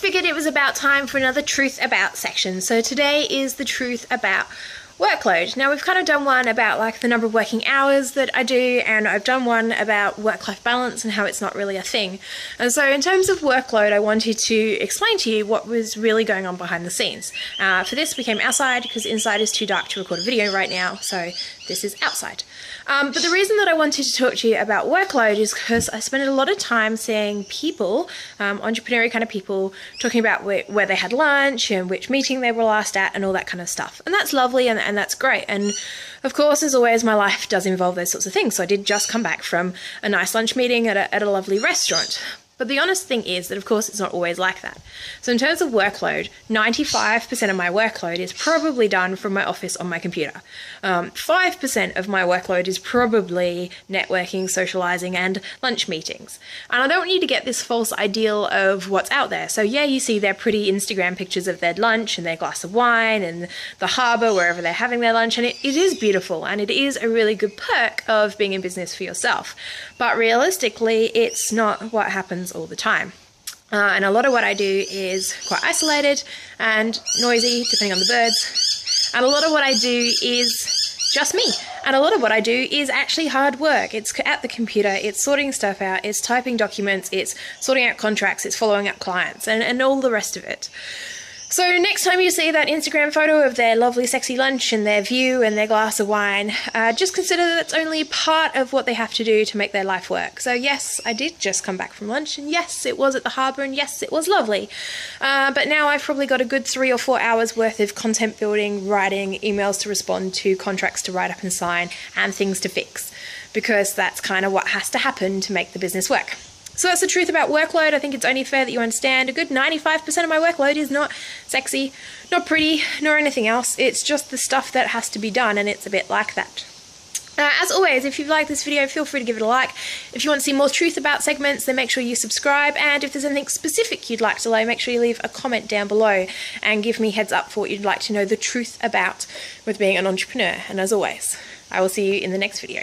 figured it was about time for another truth about section. So today is the truth about workload. Now we've kind of done one about like the number of working hours that I do, and I've done one about work-life balance and how it's not really a thing. And so in terms of workload, I wanted to explain to you what was really going on behind the scenes. For this we came outside because inside is too dark to record a video right now, so this is outside. But the reason that I wanted to talk to you about workload is because I spent a lot of time seeing people, entrepreneurial kind of people, talking about where they had lunch and which meeting they were last at and all that kind of stuff. And that's lovely and that's great. And of course, as always, my life does involve those sorts of things. So I did just come back from a nice lunch meeting at a lovely restaurant. But the honest thing is that, of course, it's not always like that. So in terms of workload, 95% of my workload is probably done from my office on my computer. 5% of my workload is probably networking, socializing, and lunch meetings. And I don't want you to get this false ideal of what's out there. So yeah, you see their pretty Instagram pictures of their lunch and their glass of wine and the harbour wherever they're having their lunch, and it is beautiful, and it is a really good perk of being in business for yourself. But realistically, it's not what happens all the time. And a lot of what I do is quite isolated and noisy, depending on the birds. And a lot of what I do is just me. And a lot of what I do is actually hard work. It's at the computer, it's sorting stuff out, it's typing documents, it's sorting out contracts, it's following up clients, and all the rest of it. So next time you see that Instagram photo of their lovely sexy lunch and their view and their glass of wine, just consider that it's only part of what they have to do to make their life work. So yes, I did just come back from lunch, and yes, it was at the harbour, and yes, it was lovely. But now I've probably got a good 3 or 4 hours worth of content building, writing, emails to respond to, contracts to write up and sign, and things to fix, because that's kind of what has to happen to make the business work. So that's the truth about workload. I think it's only fair that you understand a good 95% of my workload is not sexy, not pretty, nor anything else. It's just the stuff that has to be done, and it's a bit like that. As always, if you've liked this video, feel free to give it a like. If you want to see more truth about segments, then make sure you subscribe. And if there's anything specific you'd like to know, make sure you leave a comment down below and give me heads up for what you'd like to know the truth about with being an entrepreneur. And as always, I will see you in the next video.